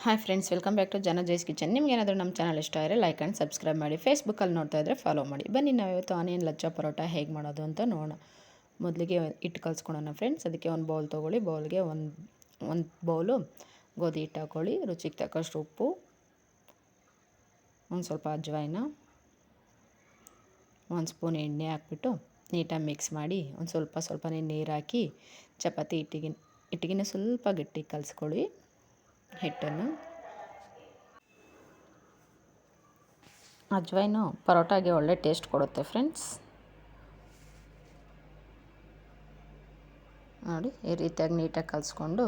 Hi friends, welcome back to ಜನ ಜೈಸ್ kitchen. ನಿಮ್ಗೆ ಏನಾದರೂ ನಮ್ಮ ಚಾನಲ್ ಇಷ್ಟ ಆದರೆ ಲೈಕ್ ಆ್ಯಂಡ್ ಸಬ್ಸ್ಕ್ರೈಬ್ ಮಾಡಿ. ಫೇಸ್ಬುಕ್ಕಲ್ಲಿ ನೋಡ್ತಾ ಇದ್ದರೆ ಫಾಲೋ ಮಾಡಿ. ಬನ್ನಿ ನಾವು ಇವತ್ತು ಆನಿಯನ್ ಲಚ್ಚಾ ಪರೋಟ ಹೇಗೆ ಮಾಡೋದು ಅಂತ ನೋಡೋಣ. ಮೊದಲಿಗೆ ಹಿಟ್ಟು ಕಲಿಸ್ಕೊಳ್ಳೋಣ ಫ್ರೆಂಡ್ಸ್. ಅದಕ್ಕೆ ಒಂದು ಬೌಲ್ ತೊಗೊಳ್ಳಿ. ಬೌಲ್ಗೆ ಒಂದು ಬೌಲು ಗೋಧಿ ಹಿಟ್ಟು ಹಾಕ್ಕೊಳ್ಳಿ. ರುಚಿಗೆ ತಕ್ಕಷ್ಟು ಉಪ್ಪು, ಒಂದು ಸ್ವಲ್ಪ ಅಜ್ವಾಯಿನ, ಒಂದು ಸ್ಪೂನ್ ಎಣ್ಣೆ ಹಾಕ್ಬಿಟ್ಟು ನೀಟಾಗಿ ಮಿಕ್ಸ್ ಮಾಡಿ ಒಂದು ಸ್ವಲ್ಪನೇ ನೀರು ಹಾಕಿ ಚಪಾತಿ ಹಿಟ್ಟಿಗಿನ ಸ್ವಲ್ಪ ಗಟ್ಟಿ ಕಲಿಸ್ಕೊಳ್ಳಿ ಹಿಟ್ಟನ್ನು. ಅಜ್ವೈನು ಪರೋಟಾಗೆ ಒಳ್ಳೆ ಟೇಸ್ಟ್ ಕೊಡುತ್ತೆ ಫ್ರೆಂಡ್ಸ್. ನೋಡಿ, ಈ ರೀತಿಯಾಗಿ ನೀಟಾಗಿ ಕಲಿಸ್ಕೊಂಡು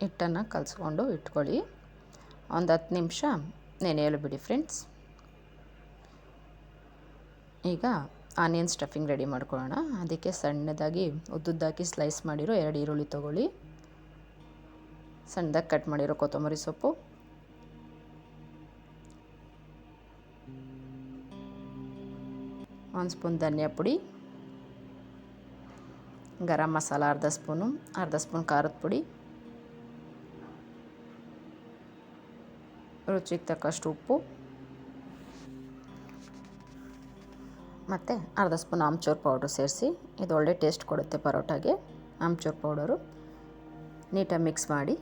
ಹಿಟ್ಟನ್ನು ಕಲಿಸ್ಕೊಂಡು ಇಟ್ಕೊಳ್ಳಿ. ಒಂದು 10 ನಿಮಿಷ ನೆನೆಯಲು ಬಿಡಿ ಫ್ರೆಂಡ್ಸ್. ಈಗ ಆನಿಯನ್ ಸ್ಟಫಿಂಗ್ ರೆಡಿ ಮಾಡ್ಕೊಳ್ಳೋಣ. ಅದಕ್ಕೆ ಸಣ್ಣದಾಗಿ ಉದ್ದುದ್ದಾಕಿ ಸ್ಲೈಸ್ ಮಾಡಿರೋ 2 ಈರುಳ್ಳಿ ತೊಗೊಳ್ಳಿ. ಸಣ್ಣದಾಗಿ ಕಟ್ ಮಾಡಿರೋ ಕೊತ್ತಂಬರಿ ಸೊಪ್ಪು, ಒಂದು ಸ್ಪೂನ್ ಧನಿಯಾ ಪುಡಿ, ಗರಂ ಮಸಾಲ ಅರ್ಧ ಸ್ಪೂನ್ ಖಾರದ ಪುಡಿ, ರುಚಿಗೆ ತಕ್ಕಷ್ಟು ಉಪ್ಪು ಮತ್ತು ಅರ್ಧ ಸ್ಪೂನ್ ಆಮ್ಚೂರ್ ಪೌಡ್ರು ಸೇರಿಸಿ. ಇದು ಒಳ್ಳೆ ಟೇಸ್ಟ್ ಕೊಡುತ್ತೆ ಪರೋಟಾಗೆ. ಆಮ್ಚೂರ್ ಪೌಡರು ನೀಟಾಗಿ ಮಿಕ್ಸ್ ಮಾಡಿ,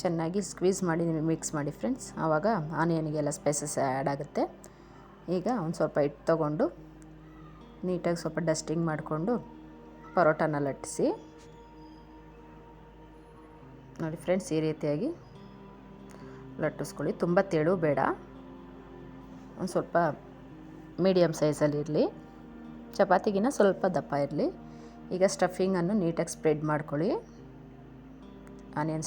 ಚೆನ್ನಾಗಿ ಸ್ಕ್ವೀಸ್ ಮಾಡಿ ಮಿಕ್ಸ್ ಮಾಡಿ ಫ್ರೆಂಡ್ಸ್. ಆವಾಗ ಆನಿಯನ್ಗೆಲ್ಲ ಸ್ಪೈಸಸ್ ಆ್ಯಡ್ ಆಗುತ್ತೆ. ಈಗ ಒಂದು ಸ್ವಲ್ಪ ಹಿಟ್ಟು ತೊಗೊಂಡು ನೀಟಾಗಿ ಸ್ವಲ್ಪ ಡಸ್ಟಿಂಗ್ ಮಾಡಿಕೊಂಡು ಪರೋಟಾನ ಲಟ್ಟಿಸಿ. ನೋಡಿ ಫ್ರೆಂಡ್ಸ್, ಈ ರೀತಿಯಾಗಿ ಲಟ್ಟಿಸ್ಕೊಳ್ಳಿ. ತುಂಬ ತೆಳು ಬೇಡ, ಒಂದು ಸ್ವಲ್ಪ ಮೀಡಿಯಮ್ ಸೈಜಲ್ಲಿ ಇರಲಿ. ಚಪಾತಿಗಿನ ಸ್ವಲ್ಪ ದಪ್ಪ ಇರಲಿ. ಈಗ ಸ್ಟಫಿಂಗನ್ನು ನೀಟಾಗಿ ಸ್ಪ್ರೆಡ್ ಮಾಡ್ಕೊಳ್ಳಿ. ಆನಿಯನ್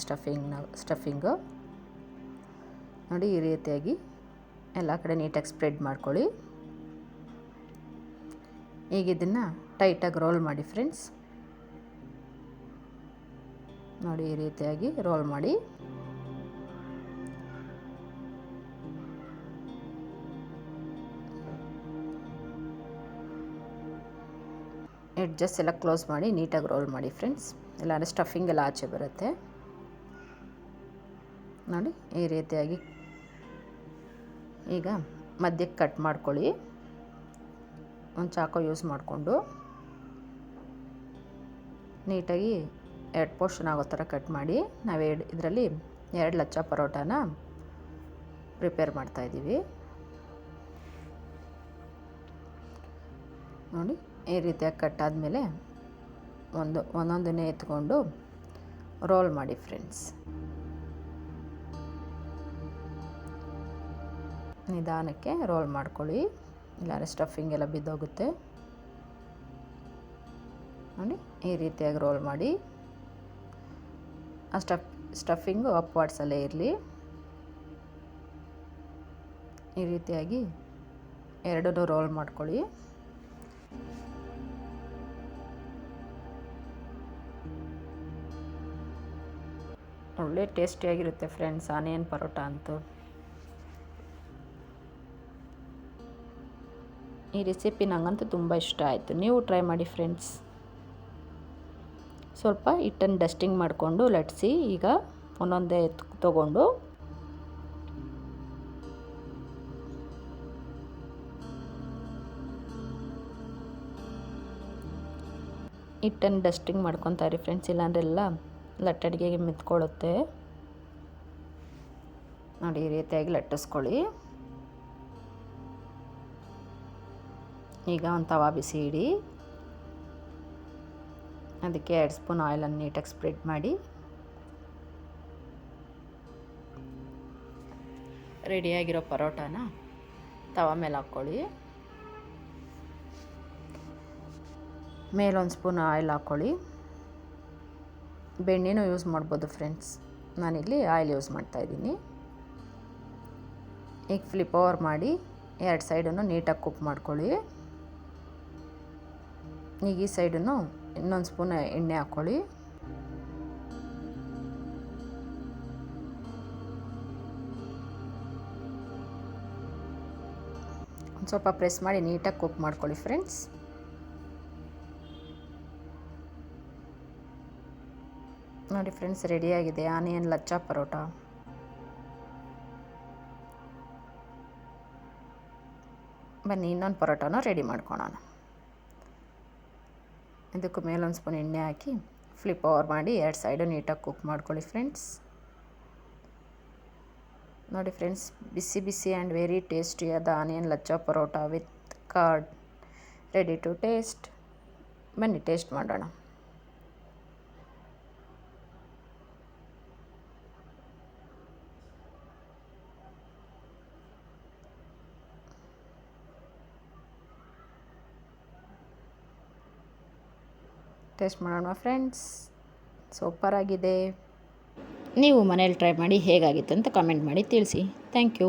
ಸ್ಟಫಿಂಗು ನೋಡಿ, ಈ ರೀತಿಯಾಗಿ ಎಲ್ಲ ಕಡೆ ನೀಟಾಗಿ ಸ್ಪ್ರೆಡ್ ಮಾಡ್ಕೊಳ್ಳಿ. ಈಗ ಇದನ್ನು ಟೈಟಾಗಿ ರೋಲ್ ಮಾಡಿ ಫ್ರೆಂಡ್ಸ್. ನೋಡಿ, ಈ ರೀತಿಯಾಗಿ ರೋಲ್ ಮಾಡಿ. ಎಡ್ಜಸ್ ಎಲ್ಲ ಕ್ಲೋಸ್ ಮಾಡಿ ನೀಟಾಗಿ ರೋಲ್ ಮಾಡಿ ಫ್ರೆಂಡ್ಸ್. ಇಲ್ಲಾಂದರೆ ಸ್ಟಫಿಂಗ್ ಎಲ್ಲ ಆಚೆ ಬರುತ್ತೆ. ನೋಡಿ, ಈ ರೀತಿಯಾಗಿ ಈಗ ಮಧ್ಯಕ್ಕೆ ಕಟ್ ಮಾಡ್ಕೊಳ್ಳಿ. ಒಂದು ಚಾಕು ಯೂಸ್ ಮಾಡಿಕೊಂಡು ನೀಟಾಗಿ 2 ಪೋರ್ಷನ್ ಆಗೋ ಥರ ಕಟ್ ಮಾಡಿ. ನಾವು ಇದರಲ್ಲಿ 2 ಲಚ್ಚಾ ಪರೋಟಾನ ಪ್ರಿಪೇರ್ ಮಾಡ್ತಾಯಿದ್ದೀವಿ. ನೋಡಿ, ಈ ರೀತಿಯಾಗಿ ಕಟ್ ಆದಮೇಲೆ ಒಂದೊಂದನ್ನೇ ಎತ್ಕೊಂಡು ರೋಲ್ ಮಾಡಿ ಫ್ರೆಂಡ್ಸ್. ನಿಧಾನಕ್ಕೆ ರೋಲ್ ಮಾಡ್ಕೊಳ್ಳಿ, ಇಲ್ಲಾಂದರೆ ಸ್ಟಫಿಂಗ್ ಎಲ್ಲ ಬಿದ್ದೋಗುತ್ತೆ. ನೋಡಿ, ಈ ರೀತಿಯಾಗಿ ರೋಲ್ ಮಾಡಿ. ಆ ಸ್ಟಫಿಂಗು ಅಪ್ವಾರ್ಡ್ಸಲ್ಲೇ ಇರಲಿ. ಈ ರೀತಿಯಾಗಿ 2 ರೋಲ್ ಮಾಡ್ಕೊಳ್ಳಿ. ಒಳ್ಳೆ ಟೇಸ್ಟಿಯಾಗಿರುತ್ತೆ ಫ್ರೆಂಡ್ಸ್ ಆನಿಯನ್ ಪರೋಟ ಅಂತೂ. ಈ ರೆಸಿಪಿ ನನಗಂತೂ ತುಂಬ ಇಷ್ಟ ಆಯಿತು. ನೀವು ಟ್ರೈ ಮಾಡಿ ಫ್ರೆಂಡ್ಸ್. ಸ್ವಲ್ಪ ಹಿಟ್ಟನ್ನು ಡಸ್ಟಿಂಗ್ ಮಾಡಿಕೊಂಡು ಲಟ್ಟಿಸಿ. ಈಗ ಒಂದೊಂದೇ ತೊಗೊಂಡು ಹಿಟ್ಟನ್ನು ಡಸ್ಟಿಂಗ್ ಮಾಡ್ಕೊತಾರೆ ಫ್ರೆಂಡ್ಸ್, ಇಲ್ಲಾಂದ್ರೆ ಎಲ್ಲ ಲಟ್ಟಡಿಗೆಗೆ ಮೆತ್ಕೊಳ್ಳುತ್ತೆ. ನೋಡಿ, ಈ ರೀತಿಯಾಗಿ ಲಟ್ಟಿಸ್ಕೊಳ್ಳಿ. ಈಗ ಒಂದು ತವಾ ಬಿಸಿ ಇಡಿ. ಅದಕ್ಕೆ 2 ಸ್ಪೂನ್ ಆಯಿಲನ್ನು ನೀಟಾಗಿ ಸ್ಪ್ರೆಡ್ ಮಾಡಿ ರೆಡಿಯಾಗಿರೋ ಪರೋಟಾನ ತವಾ ಮೇಲೆ ಹಾಕ್ಕೊಳ್ಳಿ. ಮೇಲೊಂದು ಸ್ಪೂನ್ ಆಯಿಲ್ ಹಾಕ್ಕೊಳ್ಳಿ. ಬೆಣ್ಣೆನೂ ಯೂಸ್ ಮಾಡ್ಬೋದು ಫ್ರೆಂಡ್ಸ್. ನಾನಿಲ್ಲಿ ಆಯಿಲ್ ಯೂಸ್ ಮಾಡ್ತಾಯಿದ್ದೀನಿ. ಈಗ ಫ್ಲಿಪ್ ಓವರ್ ಮಾಡಿ 2 ಸೈಡನ್ನು ನೀಟಾಗಿ ಕುಕ್ ಮಾಡ್ಕೊಳ್ಳಿ. ಈಗ ಈ ಸೈಡನ್ನು ಇನ್ನೊಂದು ಸ್ಪೂನ್ ಎಣ್ಣೆ ಹಾಕ್ಕೊಳ್ಳಿ. ಒಂದು ಸ್ವಲ್ಪ ಪ್ರೆಸ್ ಮಾಡಿ ನೀಟಾಗಿ ಕುಕ್ ಮಾಡ್ಕೊಳ್ಳಿ ಫ್ರೆಂಡ್ಸ್. ನೋಡಿ ಫ್ರೆಂಡ್ಸ್, ರೆಡಿಯಾಗಿದೆ ಆನಿಯನ್ ಲಚ್ಚಾ ಪರೋಟ. ಬನ್ನಿ ಇನ್ನೊಂದು ಪರೋಟನ ರೆಡಿ ಮಾಡ್ಕೊಳ್ಳೋಣ. ಇದಕ್ಕೂ ಮೇಲೊಂದು ಸ್ಪೂನ್ ಎಣ್ಣೆ ಹಾಕಿ ಫ್ಲಿಪ್ ಓವರ್ ಮಾಡಿ 2 ಸೈಡು ನೀಟಾಗಿ ಕುಕ್ ಮಾಡ್ಕೊಳ್ಳಿ ಫ್ರೆಂಡ್ಸ್. ನೋಡಿ ಫ್ರೆಂಡ್ಸ್, ಬಿಸಿ ಬಿಸಿ ಆ್ಯಂಡ್ ವೆರಿ ಟೇಸ್ಟಿಯಾದ onion lachha paratha with curd ready to taste. ಬನ್ನಿ ಟೇಸ್ಟ್ ಮಾಡೋಣ. ಟೇಸ್ಟ್ ಮಾಡೋಣ ಫ್ರೆಂಡ್ಸ್, ಸೂಪರಾಗಿದೆ. ನೀವು ಮನೇಲಿ ಟ್ರೈ ಮಾಡಿ ಹೇಗಾಗಿತ್ತು ಅಂತ ಕಮೆಂಟ್ ಮಾಡಿ ತಿಳಿಸಿ. Thank you.